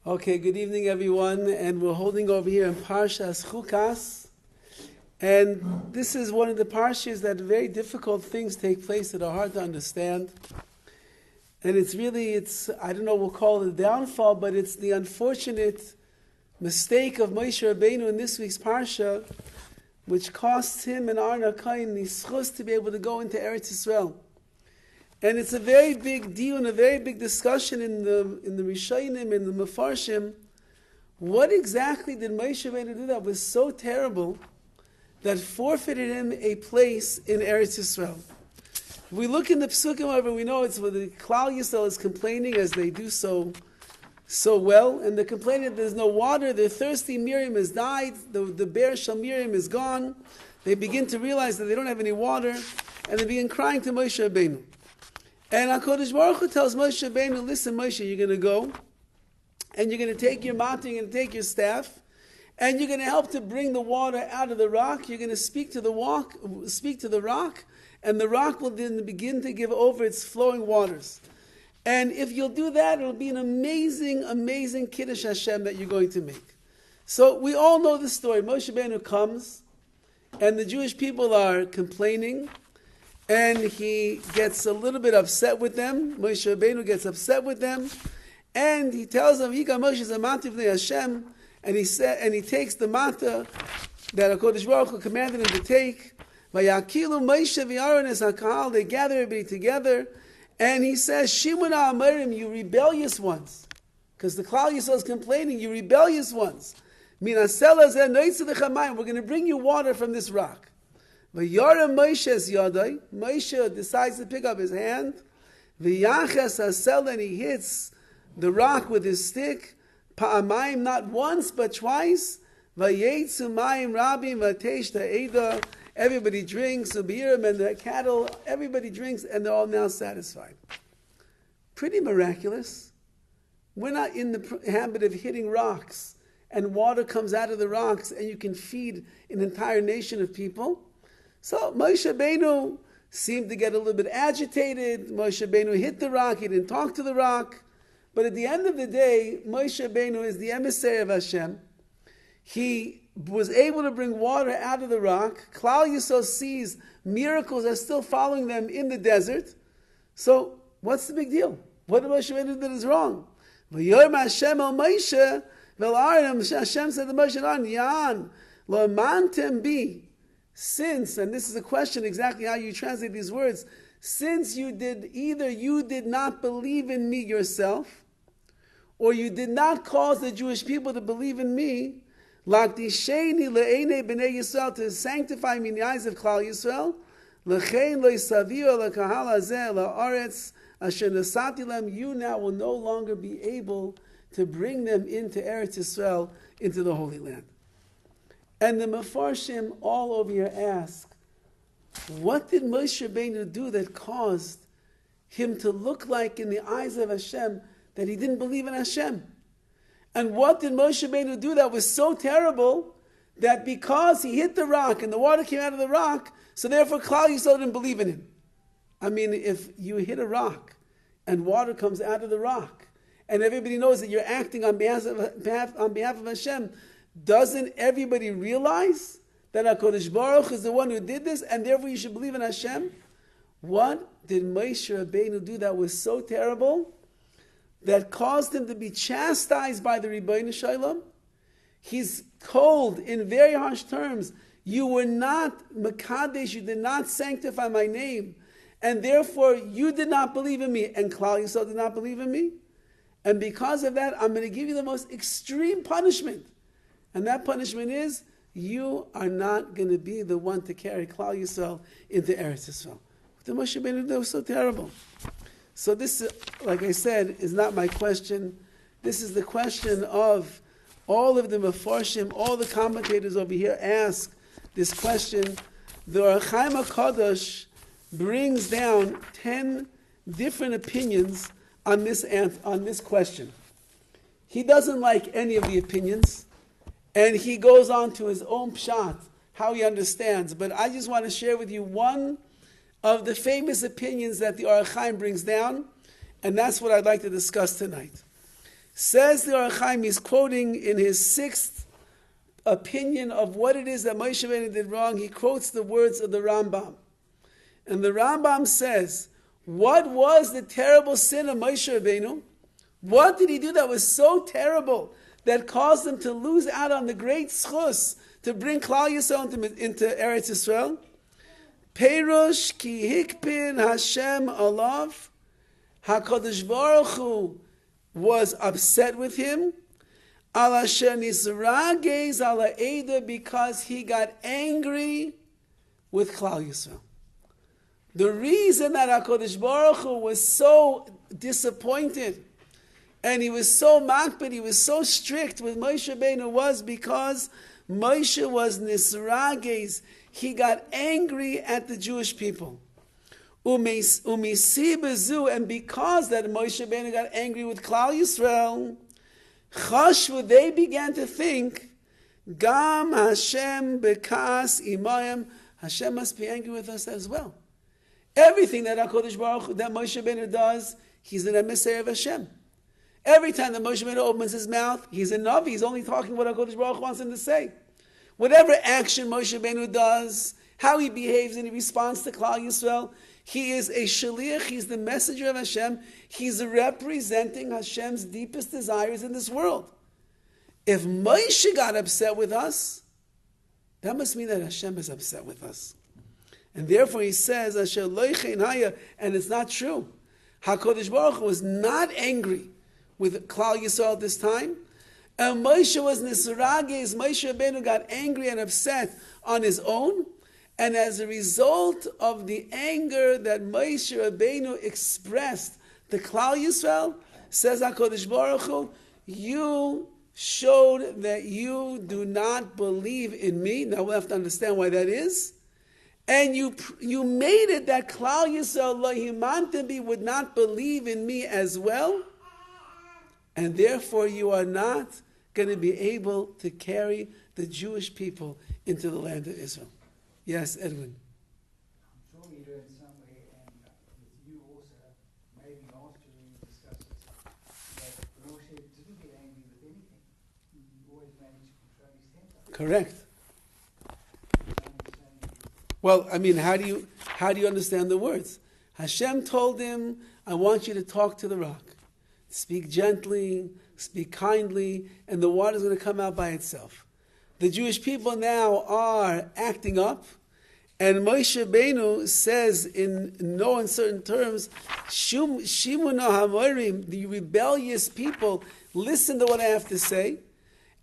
Okay, good evening everyone, and we're holding over here in PARSHAS CHUKAS, and this is one of the PARSHAS that very difficult things take place that are hard to understand, and I don't know, we'll call it a downfall, but it's the unfortunate mistake of Moshe Rabbeinu in this week's Parsha, which costs him and Arna Kain the schus to be able to go into Eretz Yisrael. And it's a very big deal and a very big discussion in the Rishonim, in the Mefarshim. What exactly did Moshe Rabbeinu do that was so terrible that forfeited him a place in Eretz Yisrael? If we look in the Psukim, however, we know it's where the Klal Yisrael is complaining as they do so well, and they're complaining that there's no water, they're thirsty, Miriam has died, the bear Shal Miriam is gone. They begin to realize that they don't have any water, and they begin crying to Moshe Rabbeinu. And HaKadosh Baruch Hu tells Moshe Rabbeinu, listen Moshe, you're going to go, and you're going to take your mat, you're going to take your staff, and you're going to help to bring the water out of the rock. You're going to speak to the rock, and the rock will then begin to give over its flowing waters. And if you'll do that, it'll be an amazing, amazing Kiddush Hashem that you're going to make. So we all know the story. Moshe Rabbeinu comes, and the Jewish people are complaining, and he gets a little bit upset with them. Moshe Rabbeinu gets upset with them, and he tells them, "Yika Moshe zamanti v'nei Hashem," and he takes the mata that HaKadosh Baruch Hu commanded him to take. Vayakilu Moshe v'Aaron es hakahal. They gather everybody together, and he says, "Shimona Amarim, you rebellious ones," because the Klal Yisrael is complaining. You rebellious ones. Minasela zeh noitzu dechamayim. We're going to bring you water from this rock. V'yara Moshe's yadai. Moshe decides to pick up his hand. V'yaches hasel, and he hits the rock with his stick. Pa'amayim, not once but twice. V'yetzu mayim rabim v'teish ta'eda. Everybody drinks. Ubirim and the cattle. Everybody drinks, and they're all now satisfied. Pretty miraculous. We're not in the habit of hitting rocks, and water comes out of the rocks, and you can feed an entire nation of people. So Moshe Rabbeinu seemed to get a little bit agitated. Moshe Rabbeinu hit the rock. He didn't talk to the rock. But at the end of the day, Moshe Rabbeinu is the emissary of Hashem. He was able to bring water out of the rock. Klal Yisrael sees miracles are still following them in the desert. So what's the big deal? What did Moshe Rabbeinu do that is wrong? V'yorm Hashem el Moshe v'el Hashem said to Moshe and Aaron, Yan lo mantem bi. Since, and this is a question exactly how you translate these words, since you did not believe in me yourself, or you did not cause the Jewish people to believe in me, l'akdisheni le'enei b'nei Yisrael, to sanctify me in the eyes of Klal Yisrael, l'chein lo yisaviu l'kahal hazeh la'aretz asher nasati lem, you now will no longer be able to bring them into Eretz Yisrael, into the Holy Land. And the Mefarshim all over here ask, what did Moshe Rabbeinu do that caused him to look like in the eyes of Hashem that he didn't believe in Hashem? And what did Moshe Rabbeinu do that was so terrible that because he hit the rock and the water came out of the rock, so therefore Klal Yisrael didn't believe in him? I mean, if you hit a rock and water comes out of the rock and everybody knows that you're acting on behalf of Hashem, doesn't everybody realize that HaKadosh Baruch Hu is the one who did this, and therefore you should believe in Hashem? What did Moshe Rabbeinu do that was so terrible that caused him to be chastised by the Rebbeinu Shalom? He's told in very harsh terms, you were not Mekadesh, you did not sanctify my name, and therefore you did not believe in me, and Klal Yisrael did not believe in me. And because of that, I'm going to give you the most extreme punishment. And that punishment is, you are not going to be the one to carry Klal Yisrael into Eretz Yisrael. The Moshe Rabbeinu did was so terrible. So this, like I said, is not my question. This is the question of all of the Mefarshim, all the commentators over here ask this question. The Ohr HaChaim HaKadosh brings down 10 different opinions on this question. He doesn't like any of the opinions. And he goes on to his own pshat, how he understands. But I just want to share with you one of the famous opinions that the Ohr HaChaim brings down, and that's what I'd like to discuss tonight. Says the Or HaChaim, he's quoting in his sixth opinion of what it is that Moshe Rabbeinu did wrong. He quotes the words of the Rambam. And the Rambam says, what was the terrible sin of Moshe Rabbeinu? What did he do that was so terrible that caused him to lose out on the great schus to bring Klal Yisrael into Eretz Yisrael? Perush ki hikpin Hashem alav. HaKadosh Baruch Hu was upset with him. Ala sher nisrages ala eda, because he got angry with Klal Yisrael. The reason that HaKadosh Baruch Hu was so disappointed and he was so makpid, he was so strict with Moshe Rabbeinu was because Moshe was nisrages. He got angry at the Jewish people. Umisi bezu, and because that Moshe Rabbeinu got angry with Klal Yisrael, chashvu, they began to think, Gam Hashem bekas imayim, Hashem must be angry with us as well. Everything that HaKadosh Baruch Hu, that Moshe Rabbeinu does, he's an emissary of Hashem. Every time that Moshe Rabbeinu opens his mouth, he's a Navi. He's only talking what HaKadosh Baruch Hu wants him to say. Whatever action Moshe Rabbeinu does, how he behaves in response to Klal Yisrael, he is a shaliach. He's the messenger of Hashem. He's representing Hashem's deepest desires in this world. If Moshe got upset with us, that must mean that Hashem is upset with us. And therefore he says, Asher lo yechein haya, and it's not true. HaKadosh Baruch Hu was not angry with Klal Yisrael at this time. And Moshe was nisrages. Moshe Rabbeinu got angry and upset on his own. And as a result of the anger that Moshe Rabbeinu expressed to Klal Yisrael, says HaKadosh Baruch Hu, you showed that you do not believe in me. Now we'll have to understand why that is. And you made it that Klal Yisrael lo himantebi would not believe in me as well. And therefore you are not going to be able to carry the Jewish people into the land of Israel. Yes, Edwin. I'm sure you do in some way, and with you also, maybe last year we discussed this, that Moshe didn't get angry with anything. He always managed to control his temper. Correct. Well, I mean, how do you understand the words? Hashem told him, I want you to talk to the rock. Speak gently, speak kindly, and the water is going to come out by itself. The Jewish people now are acting up, and Moshe Rabbeinu says in no uncertain terms, Shimuna Hamorim, the rebellious people, listen to what I have to say.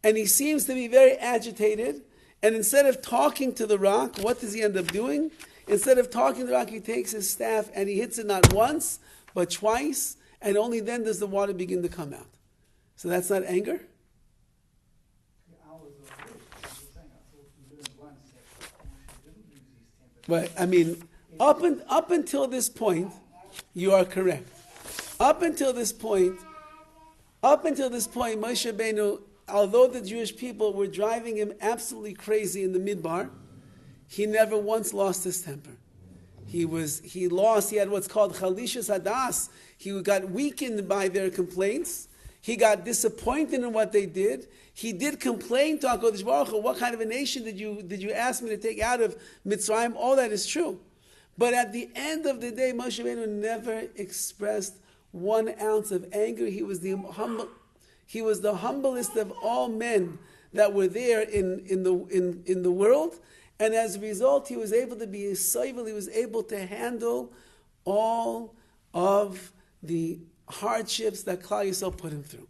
And he seems to be very agitated. And instead of talking to the rock, what does he end up doing? Instead of talking to the rock, he takes his staff and he hits it not once, but twice, and only then does the water begin to come out. So that's not anger? But I mean, up until this point, you are correct. Up until this point, Moshe Rabbeinu, although the Jewish people were driving him absolutely crazy in the midbar, he never once lost his temper. He had what's called chalishas hadas. He got weakened by their complaints. He got disappointed in what they did. He did complain to HaKadosh Baruch Hu, what kind of a nation did you ask me to take out of Mitzrayim? All that is true. But at the end of the day, Moshe Rabbeinu never expressed 1 ounce of anger. He was the humblest of all men that were there in the world. And as a result, he was able to be a soivel. He was able to handle all of the hardships that Klal Yisrael put him through.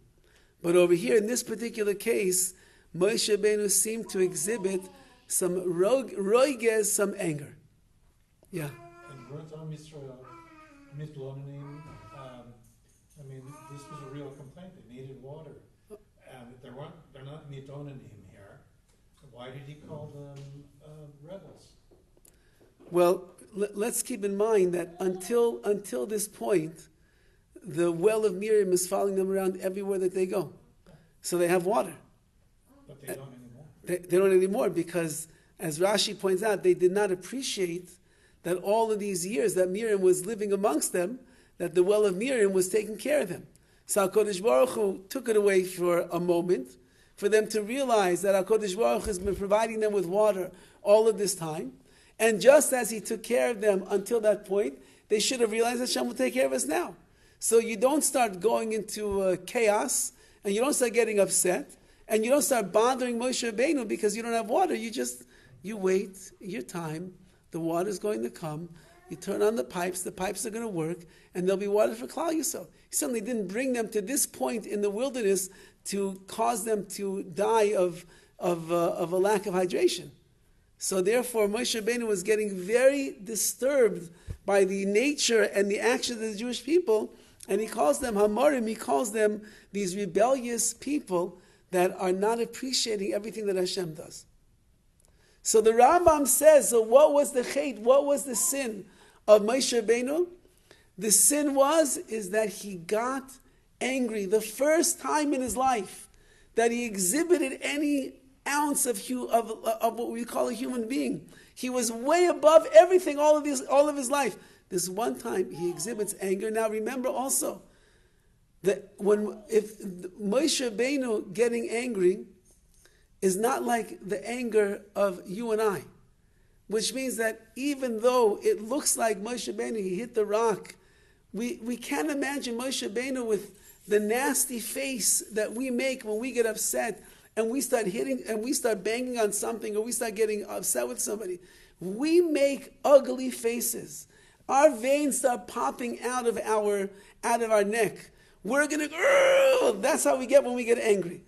But over here, in this particular case, Moshe Rabbeinu seemed to exhibit some roiges, some anger. Yeah. And weren't Am Yisrael mitlonim? I mean, this was a real complaint. They needed water, and they're not mitonim here. Why did he call them rebels? Well, let's keep in mind that until this point, the well of Miriam is following them around everywhere that they go. So they have water. But they don't anymore. They don't anymore because, as Rashi points out, they did not appreciate that all of these years that Miriam was living amongst them, that the well of Miriam was taking care of them. So HaKadosh Baruch Hu took it away for a moment, for them to realize that HaKadosh Baruch Hu has been providing them with water all of this time. And just as He took care of them until that point, they should have realized that Hashem will take care of us now. So you don't start going into chaos, and you don't start getting upset, and you don't start bothering Moshe Rabbeinu because you don't have water. You wait your time. The water is going to come. You turn on the pipes are going to work, and there'll be water for Klal Yisrael. He certainly didn't bring them to this point in the wilderness to cause them to die of a lack of hydration. So therefore, Moshe Rabbeinu was getting very disturbed by the nature and the actions of the Jewish people, and he calls them Hamorim, he calls them these rebellious people that are not appreciating everything that Hashem does. So the Rambam says, so what was the chait, what was the sin of Moshe Rabbeinu? The sin is that he got angry the first time in his life that he exhibited any ounce of what we call a human being. He was way above everything all of his life. This one time he exhibits anger. Now remember also that if Moshe Rabbeinu getting angry is not like the anger of you and I, which means that even though it looks like Moshe Rabbeinu, he hit the rock, we can't imagine Moshe Rabbeinu with the nasty face that we make when we get upset and we start hitting and we start banging on something or we start getting upset with somebody. We make ugly faces. Our veins start popping out of our neck. We're going to, that's how we get when we get angry.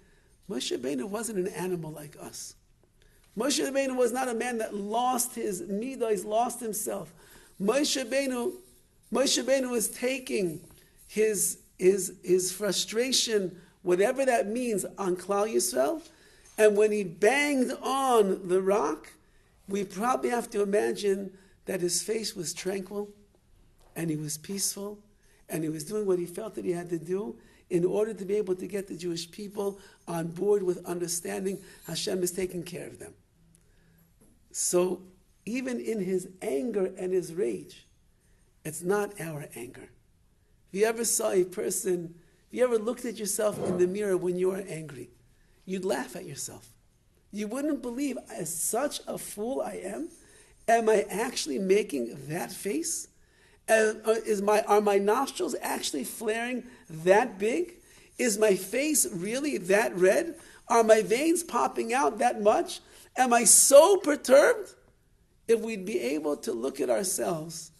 Moshe Rabbeinu wasn't an animal like us. Moshe Rabbeinu was not a man that lost his midos, lost himself. Moshe Rabbeinu was taking his frustration, whatever that means, on Klal Yisrael. And when he banged on the rock, we probably have to imagine that his face was tranquil, and he was peaceful, and he was doing what he felt that he had to do in order to be able to get the Jewish people on board with understanding Hashem is taking care of them. So even in his anger and his rage, it's not our anger. If you ever saw a person, if you ever looked at yourself in the mirror when you were angry, you'd laugh at yourself. You wouldn't believe, as such a fool I am, am I actually making that face? Are my nostrils actually flaring that big? Is my face really that red? Are my veins popping out that much? Am I so perturbed? If we'd be able to look at ourselves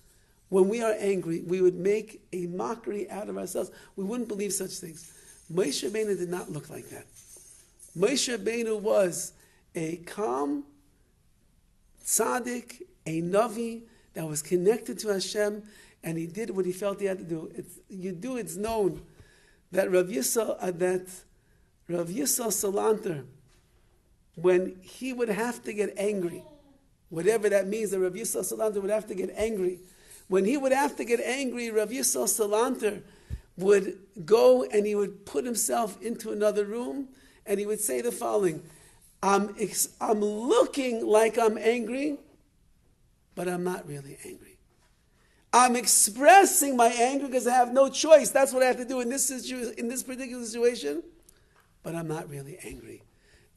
when we are angry, we would make a mockery out of ourselves. We wouldn't believe such things. Moshe Rabbeinu did not look like that. Moshe Rabbeinu was a calm tzaddik, a navi that was connected to Hashem, and he did what he felt he had to do. It's known that Rav Yisrael Salanter, when he would have to get angry, whatever that means, that Rav Yisrael Salanter would have to get angry. When he would have to get angry, Rav Yisrael Salanter would go and he would put himself into another room and he would say the following: I'm looking like I'm angry, but I'm not really angry. I'm expressing my anger because I have no choice. That's what I have to do in this particular situation, but I'm not really angry.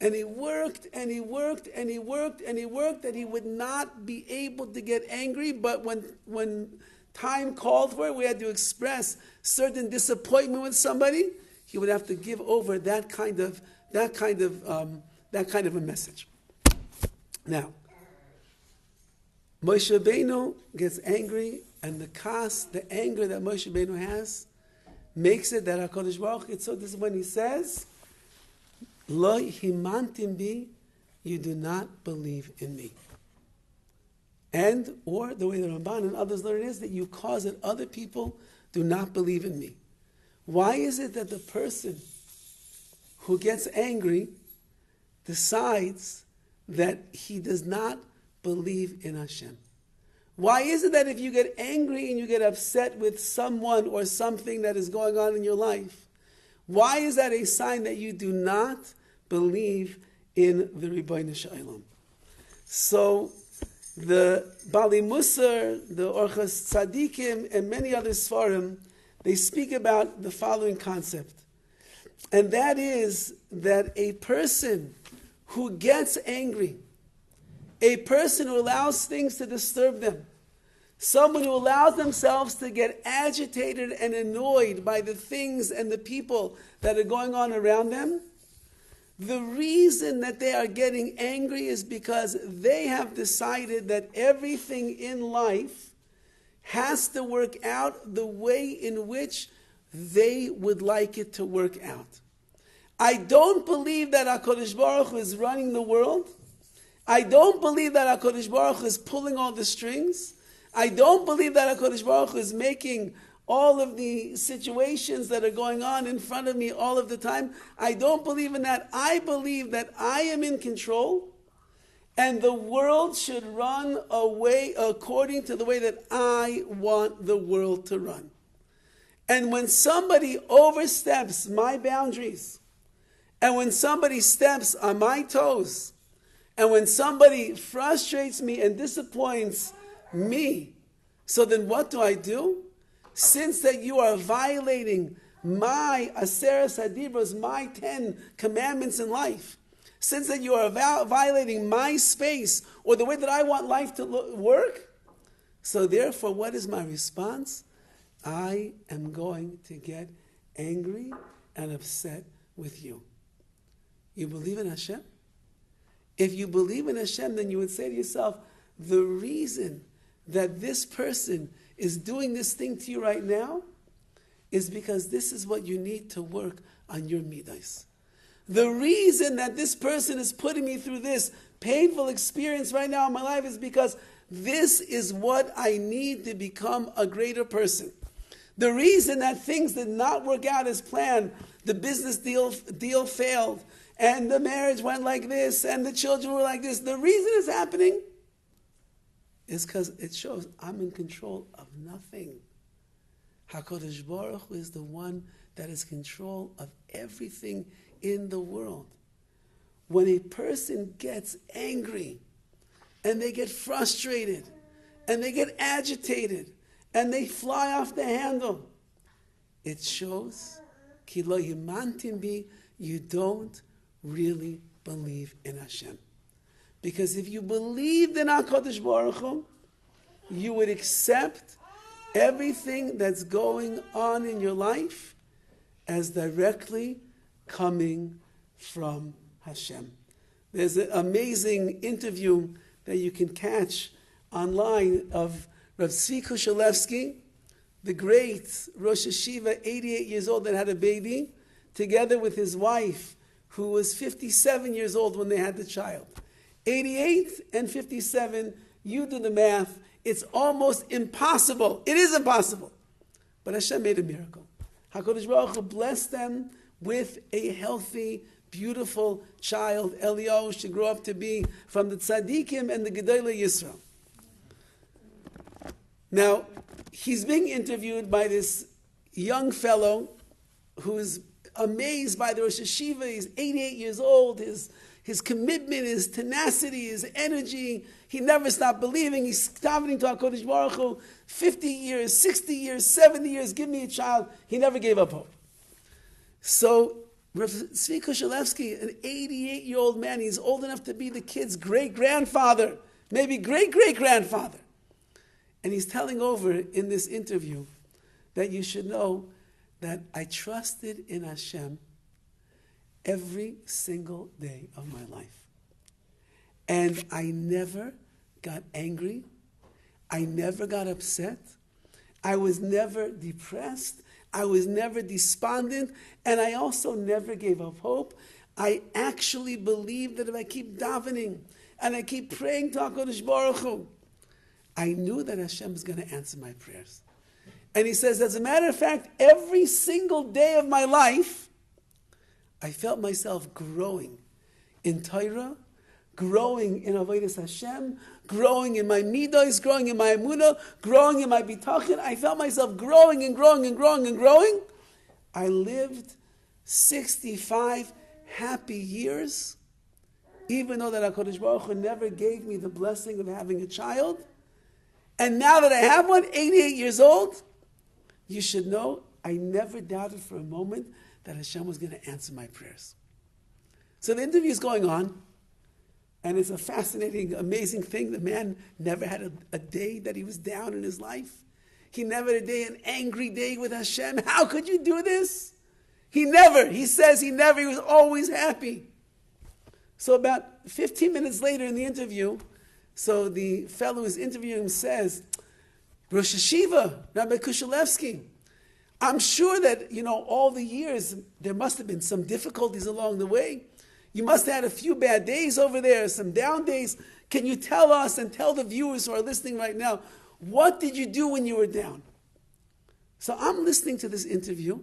And he worked and he worked and he worked and he worked that he would not be able to get angry, but when time called for it, we had to express certain disappointment with somebody, he would have to give over that kind of a message. Now, Moshe Rabbeinu gets angry, and the anger that Moshe Rabbeinu has, makes it that HaKadosh Baruch Hu, so this is when he says, Lo himantim bi, you do not believe in me. And, or the way the Ramban and others learn is that you cause that other people do not believe in me. Why is it that the person who gets angry decides that he does not believe in Hashem? Why is it that if you get angry and you get upset with someone or something that is going on in your life, why is that a sign that you do not believe in the Ribbono Shel Olam? So the Bali Musar, the Orchos Tzadikim, and many other Sfarim, they speak about the following concept. And that is that a person who gets angry, a person who allows things to disturb them, someone who allows themselves to get agitated and annoyed by the things and the people that are going on around them, the reason that they are getting angry is because they have decided that everything in life has to work out the way in which they would like it to work out. I don't believe that HaKadosh Baruch Hu is running the world. I don't believe that HaKadosh Baruch Hu is pulling all the strings. I don't believe that HaKadosh Baruch Hu is making all of the situations that are going on in front of me all of the time. I don't believe in that. I believe that I am in control and the world should run away according to the way that I want the world to run. And when somebody oversteps my boundaries, and when somebody steps on my toes, and when somebody frustrates me and disappoints me, so then what do? Since that you are violating my Aseres Hadibros, my 10 commandments in life, since that you are violating my space or the way that I want life to work, so therefore what is my response? I am going to get angry and upset with you. You believe in Hashem? If you believe in Hashem, then you would say to yourself, the reason that this person is doing this thing to you right now is because this is what you need to work on your midas. The reason that this person is putting me through this painful experience right now in my life is because this is what I need to become a greater person. The reason that things did not work out as planned, the business deal failed, and the marriage went like this, and the children were like this, the reason it's happening is because it shows I'm in control of nothing. HaKadosh Baruch Hu is the one that is control of everything in the world. When a person gets angry, and they get frustrated, and they get agitated, and they fly off the handle, it shows, Ki lo yimantin bi, you don't really believe in Hashem. Because if you believed in HaKadosh Baruch Hu, you would accept everything that's going on in your life as directly coming from Hashem. There's an amazing interview that you can catch online of Rav Tzvi Kushelevsky, the great Rosh Hashiva, 88 years old, that had a baby, together with his wife, who was 57 years old when they had the child. 88 and 57, you do the math, it's almost impossible. It is impossible. But Hashem made a miracle. HaKadosh Baruch Hu blessed them with a healthy, beautiful child. Eliyahu should grow up to be from the Tzaddikim and the Gedolei Yisrael. Now, he's being interviewed by this young fellow who's amazed by the Rosh Hashiva. He's 88 years old. His commitment, his tenacity, his energy. He never stopped believing. He's davening to HaKadosh Baruch Hu 50 years, 60 years, 70 years. Give me a child. He never gave up hope. So, Rav Tzvi Kushelevsky, an 88-year-old man, he's old enough to be the kid's great-grandfather, maybe great-great-grandfather. And he's telling over in this interview that you should know that I trusted in Hashem every single day of my life. And I never got angry. I never got upset. I was never depressed. I was never despondent. And I also never gave up hope. I actually believed that if I keep davening and I keep praying to HaKadosh Baruch Hu, I knew that Hashem is going to answer my prayers. And he says, as a matter of fact, every single day of my life, I felt myself growing in Torah, growing in Avodas Hashem, growing in my midos, growing in my emunah, growing in my bitachon. I felt myself growing and growing and growing and growing. I lived 65 happy years, even though that HaKadosh Baruch Hu never gave me the blessing of having a child. And now that I have one, 88 years old, you should know I never doubted for a moment that Hashem was going to answer my prayers. So the interview is going on, and it's a fascinating, amazing thing. The man never had a day that he was down in his life. He never had a day, an angry day with Hashem. How could you do this? He says he was always happy. So about 15 minutes later in the interview, so the fellow who's interviewing him says, Rosh Hashiva, Rabbi Kushalevsky, I'm sure that, all the years, there must have been some difficulties along the way. You must have had a few bad days over there, some down days. Can you tell us and tell the viewers who are listening right now, what did you do when you were down? So I'm listening to this interview,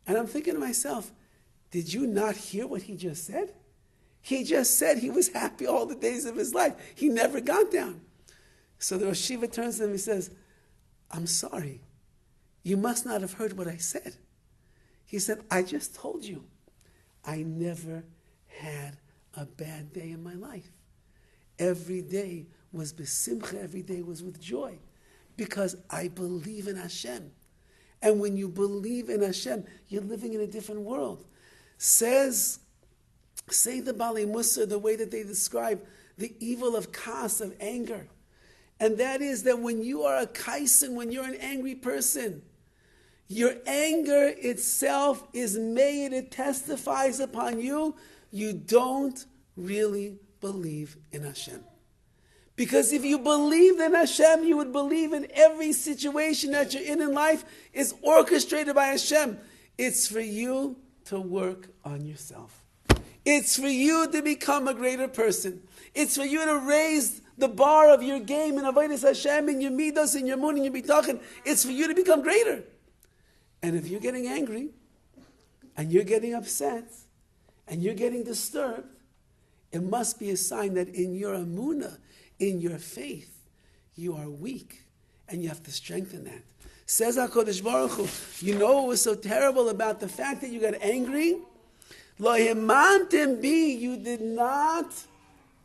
and I'm thinking to myself, did you not hear what he just said? He just said he was happy all the days of his life. He never got down. So the Rosh Hashiva turns to him and he says, I'm sorry. You must not have heard what I said. He said, I just told you. I never had a bad day in my life. Every day was besimcha. Every day was with joy. Because I believe in Hashem. And when you believe in Hashem, you're living in a different world. Say the Bali Musa, the way that they describe the evil of kas, of anger. And that is that when you are a kaisin, when you're an angry person, your anger itself is made, it testifies upon you. You don't really believe in Hashem. Because if you believed in Hashem, you would believe in every situation that you're in life is orchestrated by Hashem. It's for you to work on yourself. It's for you to become a greater person. It's for you to raise the bar of your game in Avodas Hashem, in your midos, in your moon, in your bitachon. It's for you to become greater. And if you're getting angry, and you're getting upset, and you're getting disturbed, it must be a sign that in your amunah, in your faith, you are weak, and you have to strengthen that. Says HaKadosh Baruch Hu, you know what was so terrible about the fact that you got angry? Lo himantem bi, you did not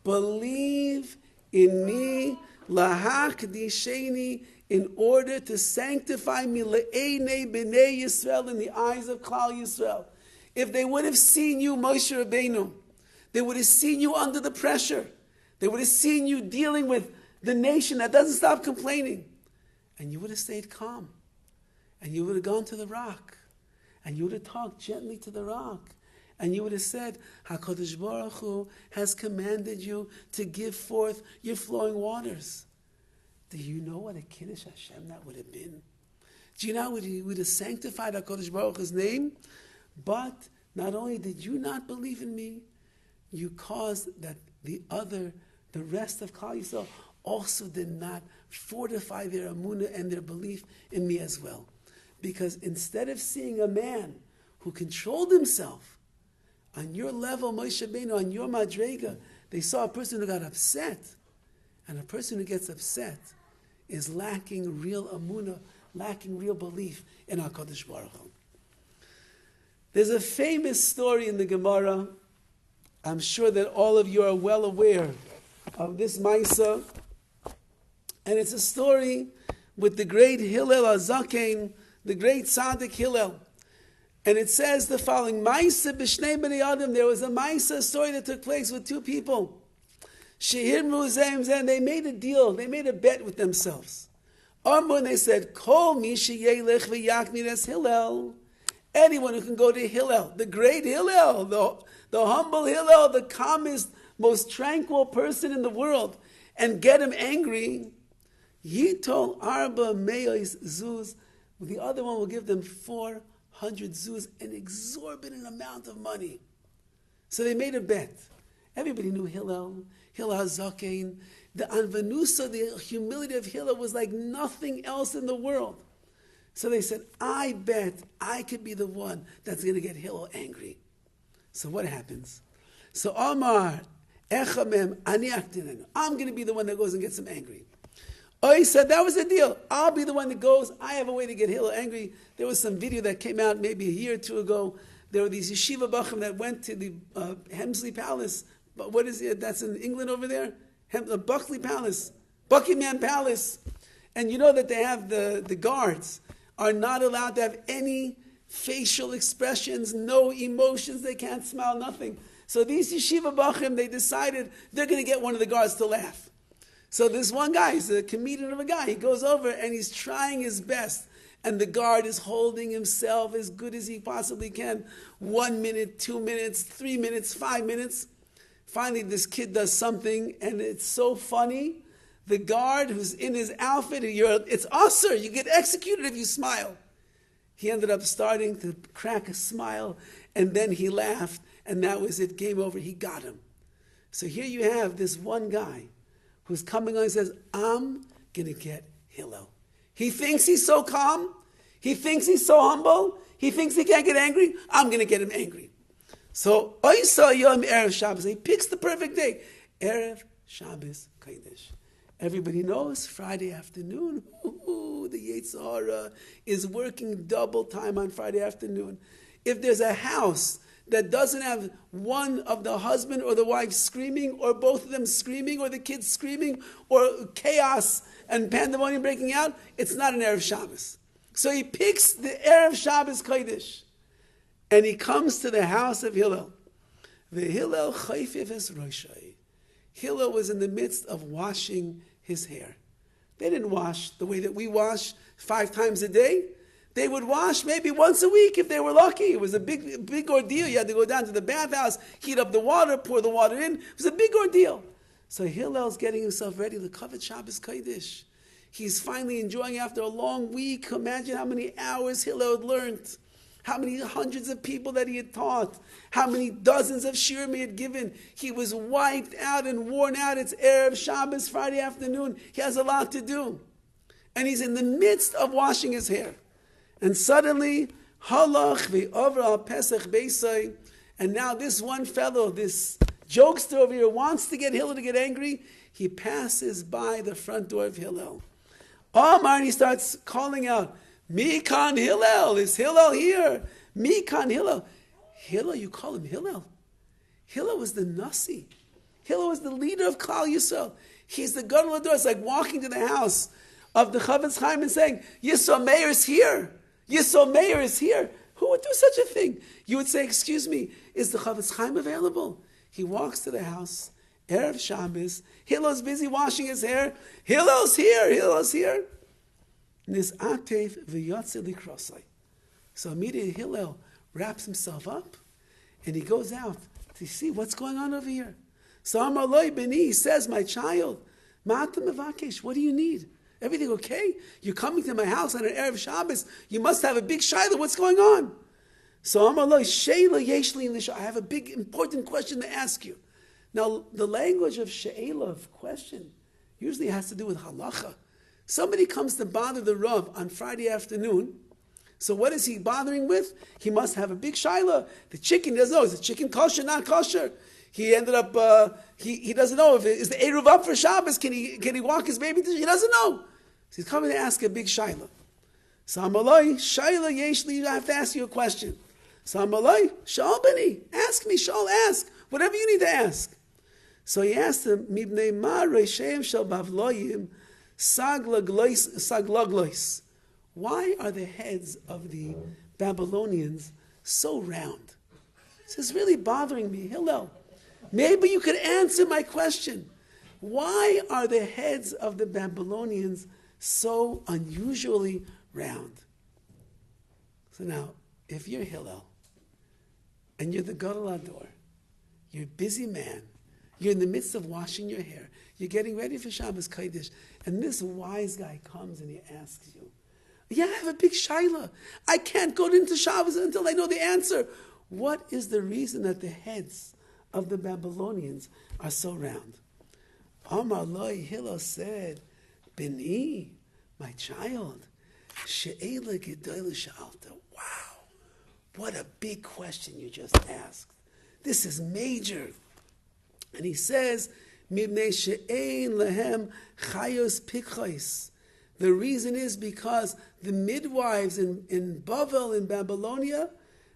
believe in me, lahakdisheni, in order to sanctify me, le'enei b'nei Yisrael, in the eyes of Klal Yisrael. If they would have seen you, Moshe Rabbeinu, they would have seen you under the pressure. They would have seen you dealing with the nation that doesn't stop complaining. And you would have stayed calm. And you would have gone to the rock. And you would have talked gently to the rock. And you would have said, HaKadosh Baruch Hu has commanded you to give forth your flowing waters. Do you know what a Kiddush Hashem that would have been? Do you know how he would have sanctified HaKadosh Baruch Hu's name? But not only did you not believe in me, you caused that the rest of Klal Yisrael also did not fortify their amunah and their belief in me as well. Because instead of seeing a man who controlled himself, on your level, Moshe Rabbeinu, on your madrega, they saw a person who got upset. And a person who gets upset is lacking real amunah, lacking real belief in HaKadosh Baruch Hu. There's a famous story in the Gemara. I'm sure that all of you are well aware of this Maisa. And it's a story with the great Hillel HaZaken, the great Tzaddik Hillel. And it says the following, Maisa b'shnei b'nei Adam, there was a Maisa story that took place with two people. Shehirmu zeh zeh, they made a deal, they made a bet with themselves. Amru, and they said, Kol mi sheyelech v'yaknid es Hillel. Anyone who can go to Hillel, the great Hillel, the humble Hillel, the calmest, most tranquil person in the world, and get him angry, Yitol arba meos zuz, the other one will give them 400 zuz, an exorbitant amount of money. So they made a bet. Everybody knew Hillel HaZaken. The anvanusa, the humility of Hillel was like nothing else in the world. So they said, I bet I could be the one that's going to get Hillel angry. So what happens? So Amar, Echamem, Ani Aktinenu. I'm going to be the one that goes and gets him angry. Oh, he said, that was the deal. I'll be the one that goes. I have a way to get Hillel angry. There was some video that came out maybe a year or two ago. There were these yeshiva bachim that went to the Hemsley Palace. But what is it? That's in England over there? Buckley Palace. Buckingham Palace. And you know that they have the guards are not allowed to have any facial expressions, no emotions, they can't smile, nothing. So these yeshiva bachrim, they decided they're going to get one of the guards to laugh. So this one guy, he's a comedian of a guy, he goes over and he's trying his best. And the guard is holding himself as good as he possibly can. 1 minute, 2 minutes, 3 minutes, 5 minutes. Finally, this kid does something, and it's so funny. The guard who's in his outfit, it's usher, you get executed if you smile. He ended up starting to crack a smile, and then he laughed, and that was it, game over, he got him. So here you have this one guy who's coming on and says, I'm going to get Hillel. He thinks he's so calm. He thinks he's so humble. He thinks he can't get angry. I'm going to get him angry. So, Oisa Yom Erev Shabbos. He picks the perfect day. Erev Shabbos Kodesh. Everybody knows Friday afternoon. Ooh, the Yetzer Hara is working double time on Friday afternoon. If there's a house that doesn't have one of the husband or the wife screaming, or both of them screaming, or the kids screaming, or chaos and pandemonium breaking out, it's not an Erev Shabbos. So he picks the Erev Shabbos Kodesh, and he comes to the house of Hillel. The Hillel chayfif es roshai. Hillel was in the midst of washing his hair. They didn't wash the way that we wash 5 times a day. They would wash maybe once a week if they were lucky. It was a big ordeal. You had to go down to the bathhouse, heat up the water, pour the water in. It was a big ordeal. So Hillel's getting himself ready to cover Shabbos Kodesh. He's finally enjoying after a long week. Imagine how many hours Hillel had learned, how many hundreds of people that he had taught, how many dozens of shiurim he had given. He was wiped out and worn out. It's Erev Shabbos, Friday afternoon. He has a lot to do. And he's in the midst of washing his hair. And suddenly, halach ve'ovra al Pesach beisai, and now this one fellow, this jokester over here, wants to get Hillel to get angry. He passes by the front door of Hillel. Omar, and he starts calling out, Mikan Hillel, is Hillel here? Mikan Hillel. Hillel, you call him Hillel? Hillel was the Nasi. Hillel was the leader of Klal Yisrael. He's the Gadol Hador. It's like walking to the house of the Chavetz Chaim and saying, Yisrael Meir is here. Yisrael Meir is here. Who would do such a thing? You would say, excuse me, is the Chavetz Chaim available? He walks to the house, Erev Shabbos. Hillel's busy washing his hair. Hillel's here. Hillel's here. So immediately Hillel wraps himself up and he goes out to see what's going on over here. So Amar Loi Beni, he says, my child, Ma'ata mevakesh, what do you need? Everything okay? You're coming to my house on an Erev Shabbos. You must have a big shayla. What's going on? So Amar Loi, Sheila Yeshli Lisha, I have a big important question to ask you. Now, the language of she'ela, of question, usually has to do with halacha. Somebody comes to bother the Rav on Friday afternoon. So what is he bothering with? He must have a big shaila. The chicken, he doesn't know. Is the chicken kosher, not kosher? He ended up, he doesn't know. Is the Eruv up for Shabbos? Can he walk his baby? He doesn't know. So he's coming to ask a big shaila. So Amalai, shaila yeshli, I have to ask you a question. So Amalai, shal bani, ask me, shal, ask. Whatever you need to ask. So he asked him, Mibnei ma reisheim shel bavloyim, saglaglois. Why are the heads of the Babylonians so round? This is really bothering me. Hillel, maybe you could answer my question. Why are the heads of the Babylonians so unusually round? So now, if you're Hillel, and you're the Gadol Hador, you're a busy man, you're in the midst of washing your hair, you're getting ready for Shabbos Kodesh, and this wise guy comes and he asks you, yeah, I have a big shaila. I can't go into Shabbos until I know the answer. What is the reason that the heads of the Babylonians are so round? Amar Loi, Hillel said, Beni, my child, she'ela gedola sha'alta. Wow, what a big question you just asked. This is major. And he says, Mibnei she'ein lehem chayos pikchos. The reason is because the midwives in Bavel, in Babylonia,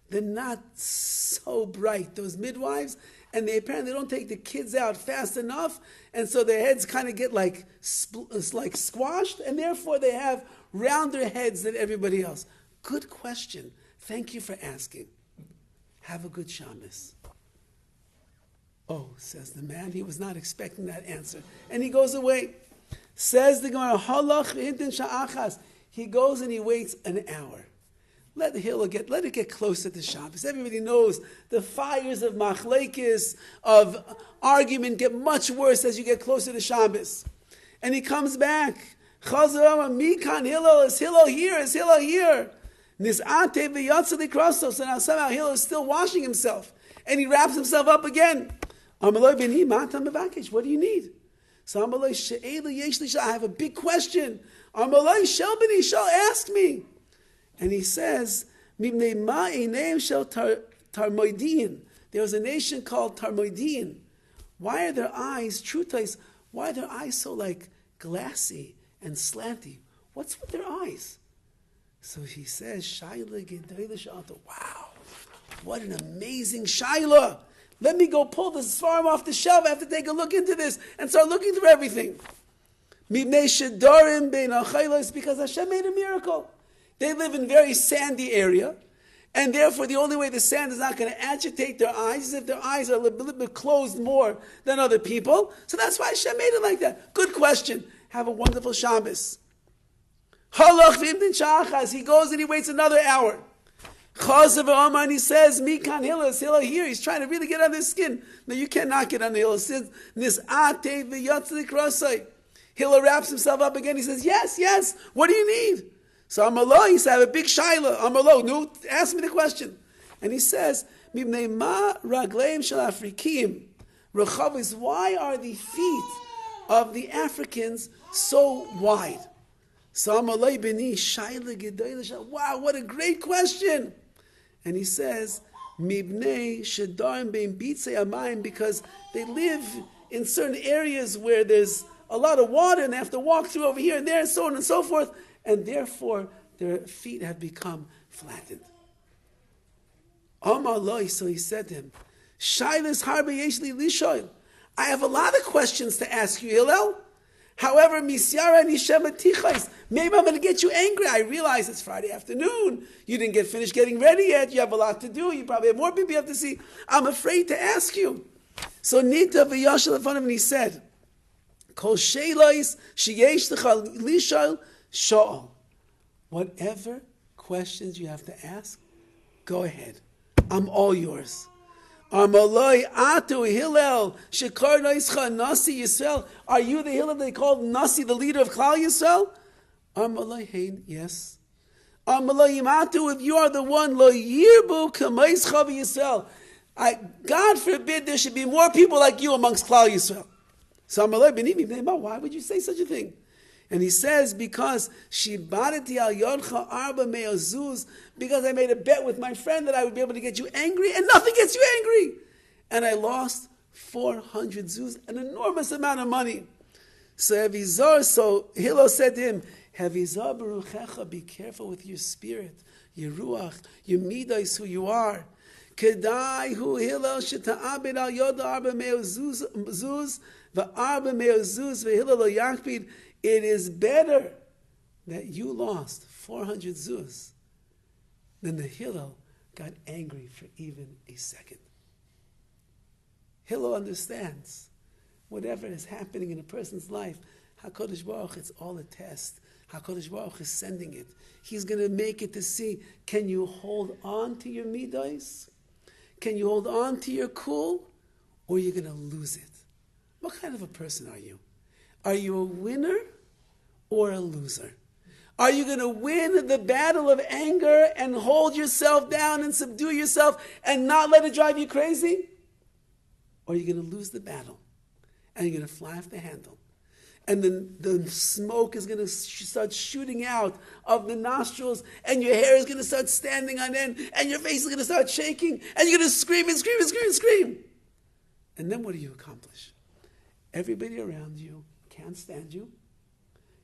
they're not so bright, those midwives, and they apparently don't take the kids out fast enough, and so their heads kind of get like squashed, and therefore they have rounder heads than everybody else? Good question. Thank you for asking. Have a good Shabbos. Oh, says the man, he was not expecting that answer. And he goes away. Says the Gemara, halach v'hintin sha'achas. He goes and he waits an hour. Let it get closer to Shabbos. Everybody knows the fires of machlekes, of argument, get much worse as you get closer to Shabbos. And he comes back. Chazar mikan Hillel, is Hillel here? Is Hillel here? Nis'ate v'yatzali krostos. So now somehow Hillel is still washing himself. And he wraps himself up again. Amaloi b'ni matam mevakesh. What do you need? So Amaloi she'ela yesh li, I have a big question. Amaloi shel b'ni, shall ask me. And he says, Mibnei ma'eneim shel Tarmoidian. There was a nation called Tarmoidian. Why are their eyes, truthais, why are their eyes so like glassy and slanty? What's with their eyes? So he says, Shaila Gedei L'Shalta. Wow, what an amazing Shaila. Let me go pull this farm off the shelf. I have to take a look into this and start looking through everything. Mibnei Shedarim Bein Achaylos, because Hashem made a miracle. They live in a very sandy area, and therefore the only way the sand is not going to agitate their eyes is if their eyes are a little bit closed more than other people. So that's why Hashem made it like that. Good question. Have a wonderful Shabbos. Halach v'imdin shachas. He goes and he waits another hour. Chazav v'amar, and he says, Mikan Hillel here. He's trying to really get under his skin. No, you cannot get under Hillel's skin. Nis'ate v'yatzli krosai. Hillel wraps himself up again. He says, yes. What do you need? So Amaloi, he said, I have a big shaila. Amaloi, no, ask me the question. And he says, Mibnei ma ragleim shel Afrikim. Rechavis, why are the feet of the Africans so wide? So Amaloi b'ni shaila gedei. Wow, what a great question. And he says, Mibnei shedarim bein bitzei amayim, because they live in certain areas where there's a lot of water and they have to walk through over here and there and so on and so forth. And therefore, their feet have become flattened. Amaloi, so he said to him, Shailas harbe yeshli lishoil. I have a lot of questions to ask you, Hillel. However, misyara nishema tichais. Maybe I'm going to get you angry. I realize it's Friday afternoon. You didn't get finished getting ready yet. You have a lot to do. You probably have more people you have to see. I'm afraid to ask you. So Nita v'yashal in front of him, and he said, Kol sheilois sheyesh l'chal lishoil Sha'al. Whatever questions you have to ask, go ahead. I'm all yours. Amaloi atu Hillel shekar noischa Nasi Yisrael. Are you the Hillel they called Nasi, the leader of Klal Yisrael? Amaloi hein, yes. Amaloi imatu, if you are the one, lo yirbu k'maischa v'Yisrael. God forbid there should be more people like you amongst Klal Yisrael. So Amaloi b'nimi, why would you say such a thing? And he says, because shibarati al yodcha arba me'ozuz, because I made a bet with my friend that I would be able to get you angry, and nothing gets you angry. And I lost 400 zuz, an enormous amount of money. So Hillel said to him, Havizar beruchecha, be careful with your spirit, your ruach, your midah is who you are. Kedai hu Hillel sheta'abed al yoda arba me'ozuz, va'arba me'ozuz, ve'Hillel lo yakpid. It is better that you lost 400 zuz than the Hillel got angry for even a second. Hillel understands whatever is happening in a person's life, HaKadosh Baruch, it's all a test. HaKadosh Baruch is sending it. He's going to make it to see, can you hold on to your midos? Can you hold on to your cool? Or you're going to lose it? What kind of a person are you? Are you a winner or a loser? Are you going to win the battle of anger and hold yourself down and subdue yourself and not let it drive you crazy? Or are you going to lose the battle and you're going to fly off the handle? And then the smoke is going to start shooting out of the nostrils, and your hair is going to start standing on end, and your face is going to start shaking, and you're going to scream and scream and scream and scream. And then what do you accomplish? Everybody around you can't stand you.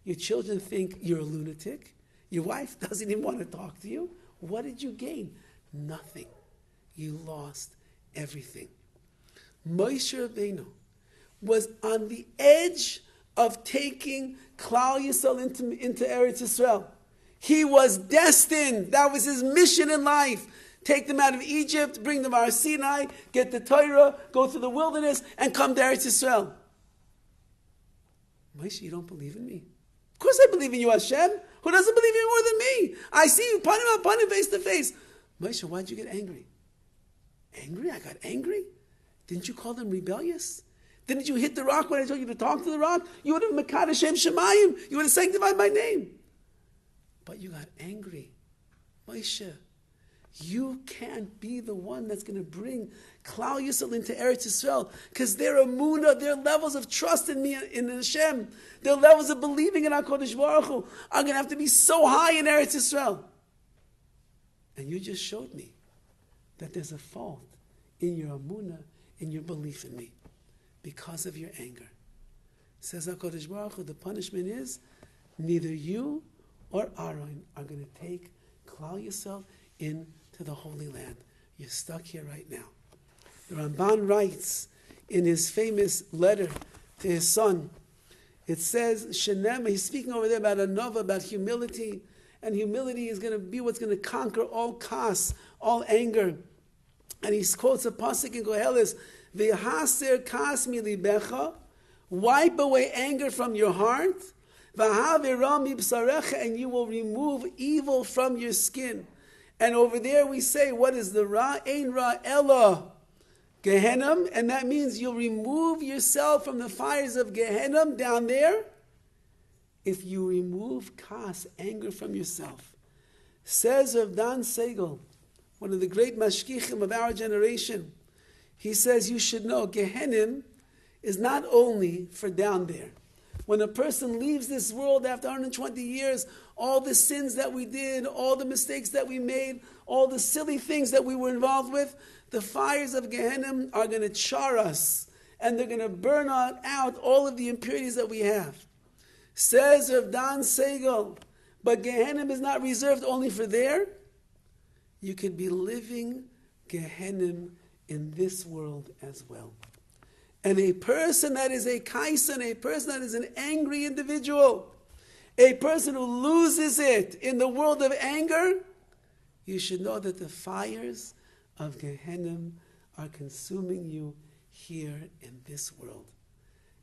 Your children think you're a lunatic. Your wife doesn't even want to talk to you. What did you gain? Nothing. You lost everything. Moshe Rabbeinu was on the edge of taking Klal Yisrael into Eretz Yisrael. He was destined. That was his mission in life. Take them out of Egypt, bring them to Sinai, get the Torah, go through the wilderness, and come to Eretz Yisrael. Moshe, you don't believe in me? Of course I believe in you, Hashem. Who doesn't believe in you more than me? I see you, panim, face to face. Moshe, why'd you get angry? Angry? I got angry? Didn't you call them rebellious? Didn't you hit the rock when I told you to talk to the rock? You would have Mekadosh Shem Shemayim. You would have sanctified my name. But you got angry. Moshe, you can't be the one that's going to bring Klal Yisrael into Eretz Yisrael, because their emunah, their levels of trust in me, in Hashem, their levels of believing in HaKadosh Baruch Hu are going to have to be so high in Eretz Yisrael. And you just showed me that there's a fault in your emunah, in your belief in me, because of your anger. Says HaKadosh Baruch Hu, the punishment is neither you or Aaron are going to take Klal Yisrael into the Holy Land. You're stuck here right now. The Ramban writes in his famous letter to his son, it says, Shenem, he's speaking over there about anova, about humility, and humility is going to be what's going to conquer all kas, all anger. And he quotes a pasuk in Koheles, V'haser kas milibecha, wipe away anger from your heart, V'havera mibsarecha, and you will remove evil from your skin. And over there we say, what is the Ra? Ein Ra Ella Gehenna, and that means you'll remove yourself from the fires of Gehenna down there if you remove kas, anger from yourself. Says Rav Dan Segel, one of the great mashkichim of our generation, he says you should know Gehenna is not only for down there. When a person leaves this world after 120 years, all the sins that we did, all the mistakes that we made, all the silly things that we were involved with, the fires of Gehenna are going to char us, and they're going to burn out all of the impurities that we have. Says Rav Dan Segel, but Gehenna is not reserved only for there. You could be living Gehenna in this world as well. And a person that is a kaisan, a person that is an angry individual, a person who loses it in the world of anger, you should know that the fires of Gehenna are consuming you here in this world.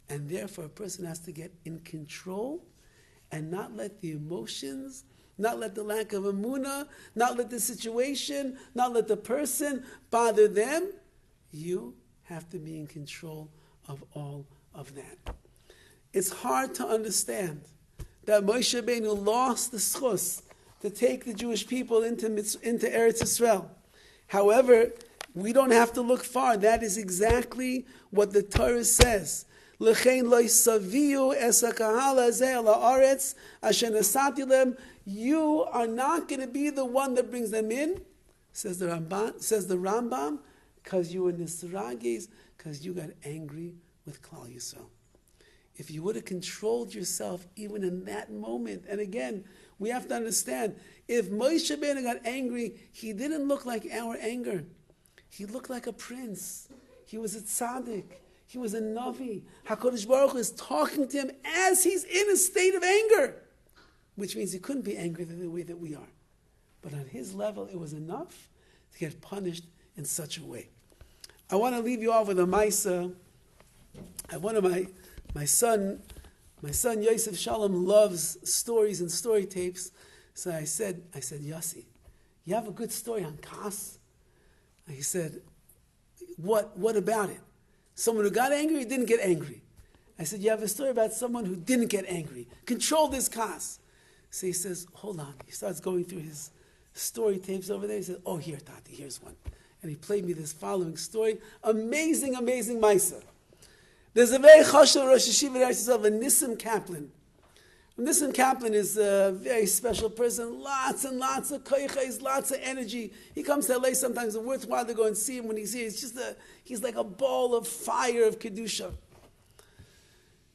And therefore a person has to get in control and not let the emotions, not let the lack of emunah, not let the situation, not let the person bother them. You have to be in control of all of that. It's hard to understand that Moshe Rabbeinu lost the schus to take the Jewish people into Eretz Yisrael. However, we don't have to look far. That is exactly what the Torah says. L'chein lo yisaviu es hakahal hazeh el haaretz asher nasati lehem. You are not going to be the one that brings them in, says the Rambam, because you were nisragis, because you got angry with Klal Yisrael. If you would have controlled yourself even in that moment, and again, we have to understand, if Moshe Rabbeinu got angry, he didn't look like our anger. He looked like a prince. He was a tzaddik. He was a navi. HaKadosh Baruch Hu is talking to him as he's in a state of anger, which means he couldn't be angry the way that we are. But on his level, it was enough to get punished in such a way. I want to leave you off with a maisa. One of my son Yosef Shalom loves stories and story tapes. So I said, Yossi, you have a good story on Kas? And he said, what about it? Someone who got angry or didn't get angry? I said, you have a story about someone who didn't get angry, controlled his Kas. So he says, hold on. He starts going through his story tapes over there. He said, oh, here, Tati, here's one. And he played me this following story. Amazing, amazing Maisa. There's a very chashuv Rosh Yeshiva of a Nissim Kaplan. Nissim Kaplan is a very special person. Lots and lots of koyches, lots of energy. He comes to LA sometimes. It's worthwhile to go and see him when he's here. He's like a ball of fire of Kedusha.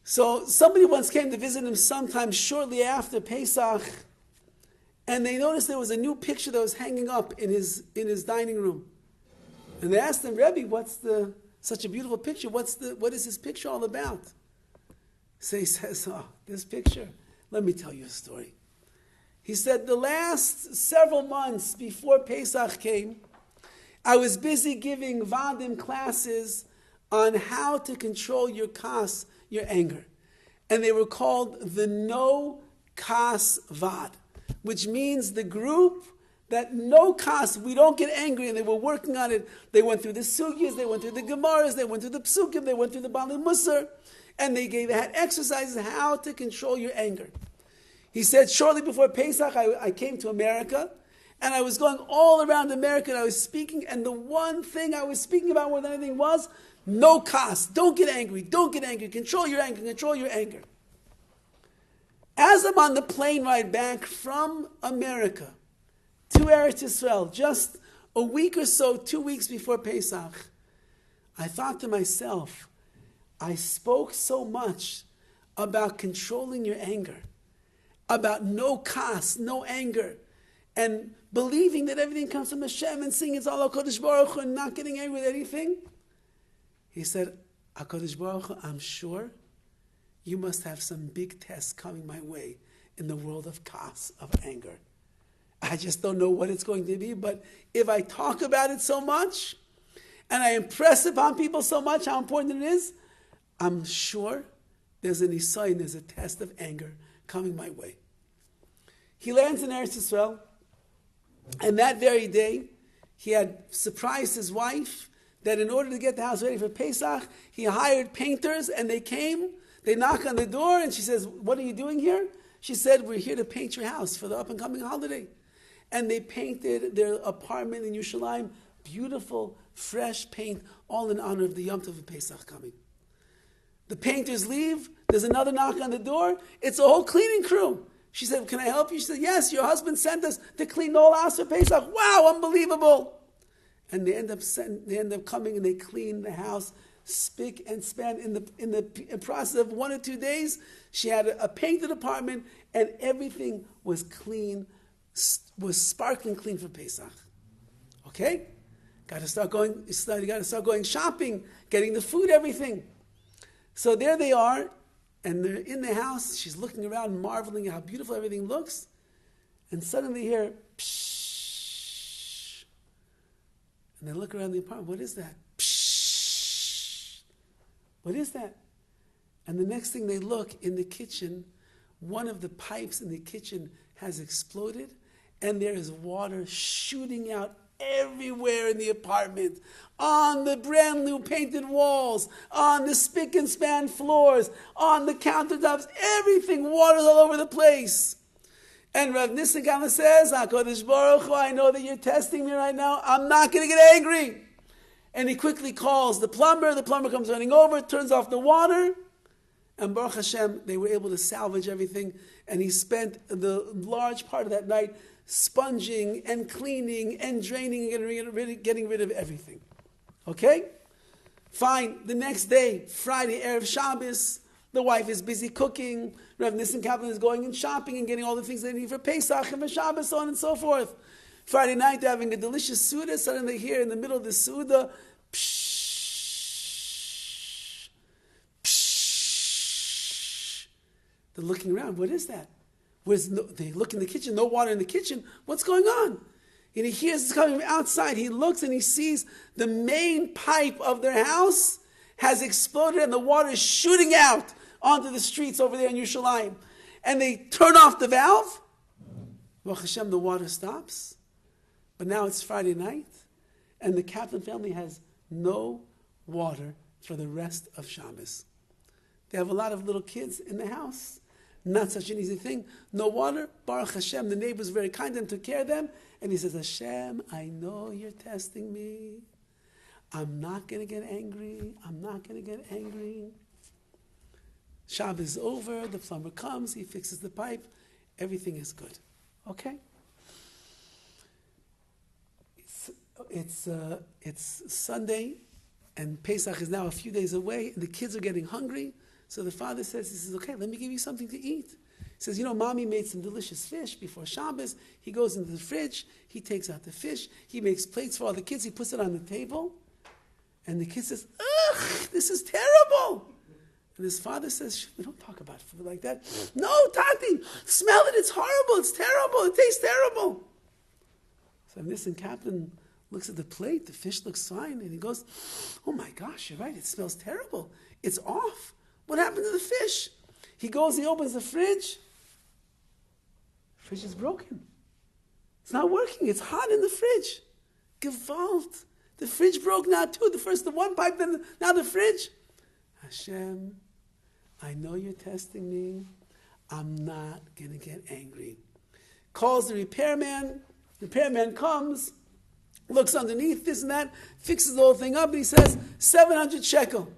So somebody once came to visit him sometime shortly after Pesach, and they noticed there was a new picture that was hanging up in his dining room. And they asked him, Rabbi, what's such a beautiful picture? What is this picture all about? So he says, this picture, let me tell you a story. He said, the last several months before Pesach came, I was busy giving Vadim classes on how to control your kas, your anger. And they were called the No Kas Vad, which means the group that no kas, we don't get angry, and they were working on it. They went through the sugyas, they went through the gemaras, they went through the psukim, they went through the Bali Musar, and they had exercises how to control your anger. He said, shortly before Pesach, I came to America, and I was going all around America, and I was speaking, and the one thing I was speaking about more than anything was, no kas, don't get angry, control your anger. As I'm on the plane ride back from America to Eretz Yisrael, just a week or so, 2 weeks before Pesach, I thought to myself, I spoke so much about controlling your anger, about no kas, no anger, and believing that everything comes from Hashem and saying it's all HaKadosh Baruch Hu and not getting angry with anything. He said, HaKadosh Baruch Hu, I'm sure you must have some big tests coming my way in the world of kas, of anger. I just don't know what it's going to be, but if I talk about it so much, and I impress upon people so much how important it is, I'm sure there's an isai, there's a test of anger coming my way. He lands in Eretz Yisrael, and that very day, he had surprised his wife that in order to get the house ready for Pesach, he hired painters, and they came, they knock on the door, and she says, what are you doing here? She said, we're here to paint your house for the up-and-coming holiday. And they painted their apartment in Yerushalayim, beautiful, fresh paint, all in honor of the Yom Tov of Pesach coming. The painters leave, there's another knock on the door, it's a whole cleaning crew. She said, can I help you? She said, yes, your husband sent us to clean the whole house for Pesach. Wow, unbelievable. And they end up coming and they clean the house, spick and span. In the process of 1 or 2 days, she had a painted apartment and everything was clean, was sparkling clean for Pesach. Okay? You got to start going shopping, getting the food, everything. So there they are, and they're in the house. She's looking around, marveling at how beautiful everything looks. And suddenly they hear, pshh. And they look around the apartment. What is that? Pshh. What is that? And the next thing they look in the kitchen, one of the pipes in the kitchen has exploded, and there is water shooting out everywhere in the apartment, on the brand new painted walls, on the spick and span floors, on the countertops, everything, water's all over the place. And Rav Nissen Kama says, HaKadosh Baruch Hu, I know that you're testing me right now, I'm not going to get angry. And he quickly calls the plumber comes running over, turns off the water, and Baruch Hashem, they were able to salvage everything, and he spent the large part of that night sponging and cleaning and draining and getting rid of everything. Okay? Fine. The next day, Friday, Erev Shabbos, the wife is busy cooking. Rav Nissen Kaplan is going and shopping and getting all the things they need for Pesach and for Shabbos, so on and so forth. Friday night, they're having a delicious Suda. Suddenly they hear in the middle of the Suda, pshh, pshh. They're looking around. What is that? They look in the kitchen, no water in the kitchen. What's going on? And he hears it's coming from outside. He looks and he sees the main pipe of their house has exploded and the water is shooting out onto the streets over there in Yerushalayim. And they turn off the valve. Baruch Hashem, the water stops. But now it's Friday night, and the Kaplan family has no water for the rest of Shabbos. They have a lot of little kids in the house. Not such an easy thing. No water. Baruch Hashem, the neighbors very kind to them, took care of them. And he says, Hashem, I know you're testing me. I'm not going to get angry. Shabbos is over. The plumber comes. He fixes the pipe. Everything is good. Okay? It's Sunday, and Pesach is now a few days away, and the kids are getting hungry. So the father says, okay, let me give you something to eat. He says, Mommy made some delicious fish before Shabbos. He goes into the fridge. He takes out the fish. He makes plates for all the kids. He puts it on the table. And the kid says, ugh, this is terrible. And his father says, we don't talk about food like that. No, Tati, smell it. It's horrible. It's terrible. It tastes terrible. So Nissen Kaplan looks at the plate. The fish looks fine. And he goes, oh my gosh, you're right. It smells terrible. It's off. What happened to the fish? He goes, he opens the fridge. The fridge is broken. It's not working. It's hot in the fridge. Gewalt. The fridge broke now too. The one pipe, then now the fridge. Hashem, I know you're testing me. I'm not going to get angry. Calls the repairman. The repairman comes, looks underneath this and that, fixes the whole thing up, and he says, 700 shekel.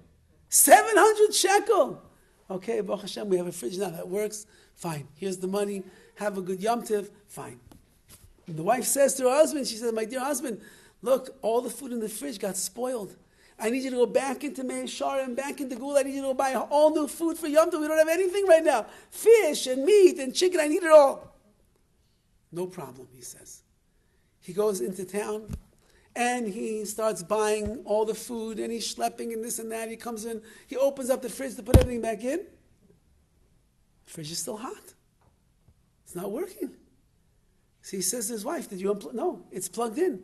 700 shekel. Okay, Baruch Hashem, we have a fridge now that works. Fine. Here's the money. Have a good Yom Tov. Fine. And the wife says to her husband, she says, my dear husband, look, all the food in the fridge got spoiled. I need you to go back into Meir Shara and back into Gula. I need you to go buy all new food for Yom Tov. We don't have anything right now. Fish and meat and chicken, I need it all. No problem, he says. He goes into town and he starts buying all the food and he's schlepping and this and that. He comes in, he opens up the fridge to put everything back in. The fridge is still hot. It's not working. So he says to his wife, did you unplug? No, it's plugged in.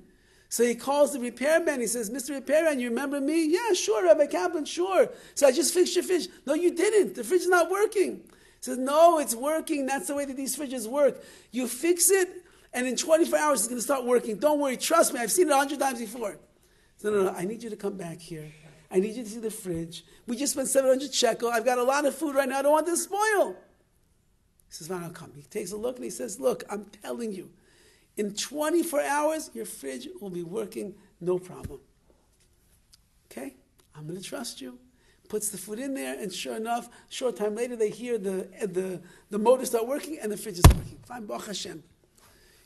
So he calls the repairman. He says, Mr. Repairman, you remember me? Yeah, sure, Rabbi Kaplan, sure. So I just fixed your fridge. No, you didn't. The fridge is not working. He says, no, it's working. That's the way that these fridges work. You fix it, and in 24 hours it's going to start working. Don't worry. Trust me. I've seen it 100 times before. So no, I need you to come back here. I need you to see the fridge. We just spent 700 shekel. I've got a lot of food right now. I don't want this to spoil. He says, fine, I'll come. He takes a look, and he says, look, I'm telling you, in 24 hours, your fridge will be working, no problem. Okay? I'm going to trust you. Puts the food in there, and sure enough, short time later, they hear the motor start working, and the fridge is working. Fine, Baruch Hashem.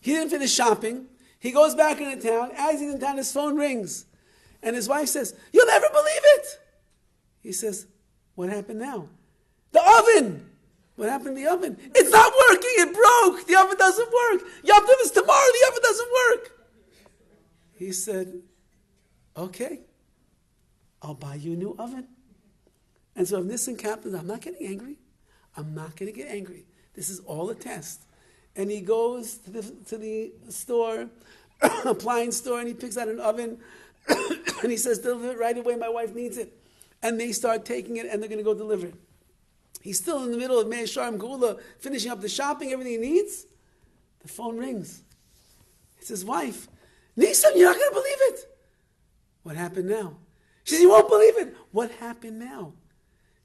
He didn't finish shopping. He goes back into town. As he's in town, his phone rings. And his wife says, you'll never believe it. He says, what happened now? The oven! What happened to the oven? It's not working. It broke. The oven doesn't work. Yom Tov is tomorrow. The oven doesn't work. He said, okay, I'll buy you a new oven. And so if Nissen Kaplan, I'm not getting angry. I'm not going to get angry. This is all a test. And he goes to the store, appliance store, and he picks out an oven. And he says, deliver it right away. My wife needs it. And they start taking it, and they're going to go deliver it. He's still in the middle of Meir Sharm Gula, finishing up the shopping, everything he needs. The phone rings. It's his wife. Nissen, you're not going to believe it. What happened now? She said, you won't believe it. What happened now?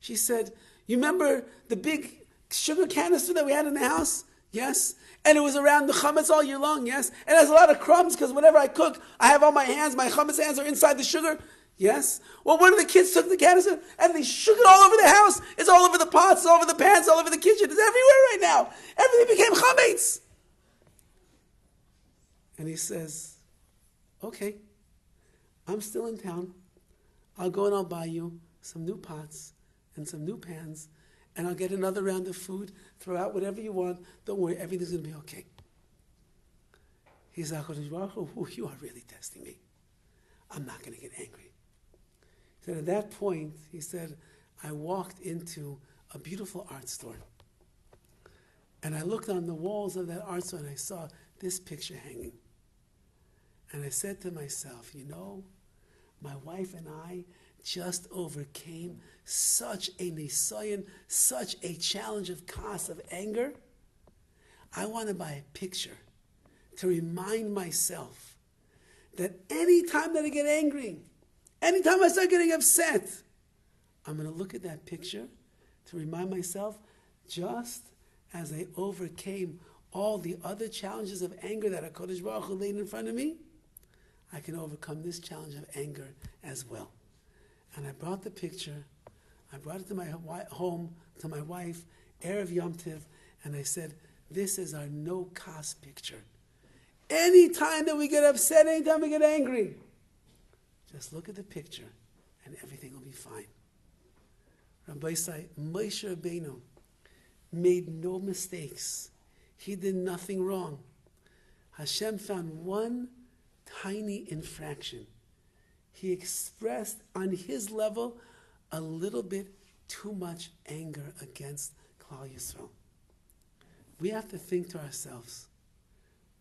She said, you remember the big sugar canister that we had in the house? Yes. And it was around the chametz all year long? Yes. And it has a lot of crumbs because whenever I cook, I have all my hands, my chametz hands are inside the sugar? Yes. Well, one of the kids took the canister and they shook it all over the house. It's all over the pots, it's all over the pans, all over the kitchen. It's everywhere right now. Everything became chametz. And he says, okay, I'm still in town. I'll go and I'll buy you some new pots and some new pans, and I'll get another round of food. Throw out whatever you want. Don't worry, everything's going to be okay. He said, you are really testing me. I'm not going to get angry. He said, at that point, he said, I walked into a beautiful art store. And I looked on the walls of that art store and I saw this picture hanging. And I said to myself, you know, my wife and I just overcame such a nisayon, such a challenge of kas, of anger. I want to buy a picture to remind myself that any time that I get angry, anytime I start getting upset, I'm going to look at that picture to remind myself, just as I overcame all the other challenges of anger that HaKadosh Baruch Hu laid in front of me, I can overcome this challenge of anger as well. And I brought the picture, I brought it to my home, to my wife, Erev Yom Tov, and I said, this is our no kas picture. Anytime that we get upset, anytime we get angry, just look at the picture and everything will be fine. Rabbi say, Moshe Rabbeinu made no mistakes. He did nothing wrong. Hashem found one tiny infraction. He expressed on his level a little bit too much anger against Klal Yisrael. We have to think to ourselves,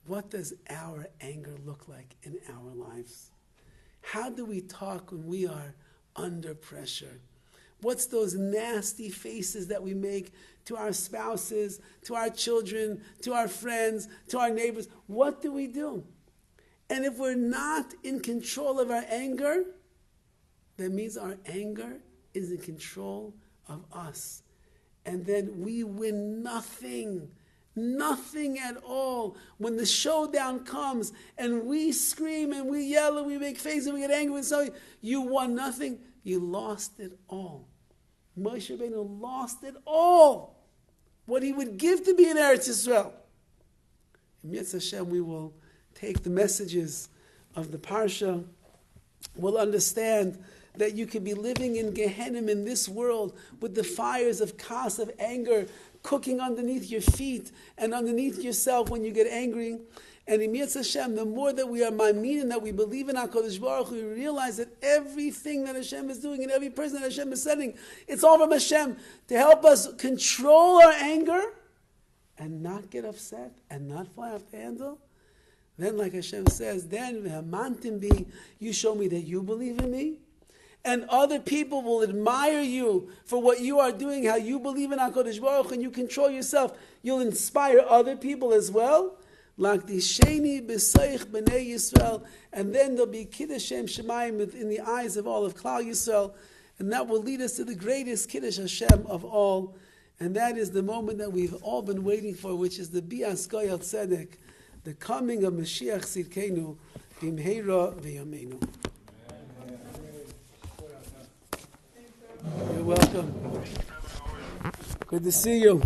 what does our anger look like in our lives? How do we talk when we are under pressure? What's those nasty faces that we make to our spouses, to our children, to our friends, to our neighbors? What do we do? And if we're not in control of our anger, that means our anger is in control of us. And then we win nothing. Nothing at all. When the showdown comes and we scream and we yell and we make faces and we get angry and so you won nothing. You lost it all. Moshe Rabbeinu lost it all. What he would give to be in Eretz Yisrael. In Mitzvah Hashem, we will take the messages of the Parsha. We'll understand that you could be living in Gehenna in this world with the fires of kas, of anger, cooking underneath your feet and underneath yourself when you get angry. And in Mitzvah Hashem, the more that we are ma'amin and that we believe in HaKadosh Baruch Hu, we realize that everything that Hashem is doing and every person that Hashem is sending, it's all from Hashem to help us control our anger and not get upset and not fly off the handle. Then, like Hashem says, then you show me that you believe in me. And other people will admire you for what you are doing, how you believe in HaKadosh Baruch Hu, and you control yourself. You'll inspire other people as well. Like the Sheni B'Seich B'nei Yisrael. And then there'll be Kiddush Shem Shemayim in the eyes of all of Klal Yisrael. And that will lead us to the greatest Kiddush Hashem of all. And that is the moment that we've all been waiting for, which is the Bias Goyal Tzedek, the coming of Mashiach Tzidkenu, B'mheira V'yameinu. You're welcome. Good to see you.